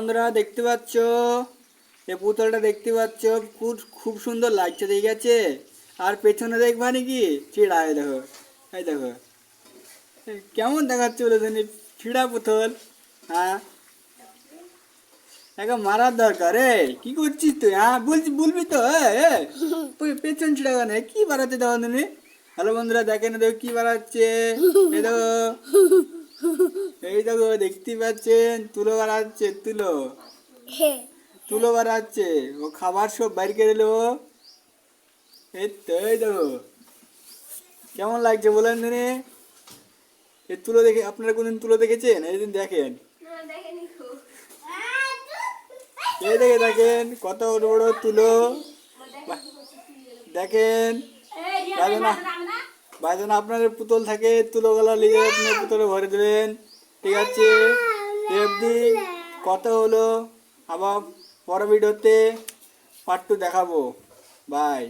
বন্ধুরা দেখতে পাচ্ছ এই পুতুলটা দেখতে পাচ্ছ খুব খুব সুন্দর লাগছে, ঠিক আছে। আর পেছনে দেখবা নাকি চিড়া, এই দেখো, এই দেখো কেমন দেখাচ্ছে বলে জানি, ছিঁড়া পুতুল। হ্যাঁ, একে মারার দরকার। কি করছিস তুই? হ্যাঁ বলবি তো। পেছন ছিঁড়া কেন, কি বাড়াতে দেওয়া তুমি? হ্যালো বন্ধুরা, দেখেন দেখো কি বাড়াচ্ছে। এই দেখো, এই দেখো দেখতে পাচ্ছেন, তুলো বাড়াচ্ছে, তুলো তুলো বাড়াচ্ছে। ও খাবার সব বাইর করে এলো। এই তো, এই দেখো কেমন লাগছে বলেন তুমি। এই তুলো দেখে, আপনারা কোনদিন তুলো দেখেছেন? এই দিন দেখেন, এই দেখে দেখেন কত বড় বড় তুলো। দেখেন, বাজনা বাজনা আপনাদের পুতুল থাকে, তুলো গলা লিগে আপনি পুতুলে ভরে দেবেন, ঠিক আছে। এফডি কত হলো, আবার পরের ভিডিওতে পার্ট 2 দেখাবো। বাই।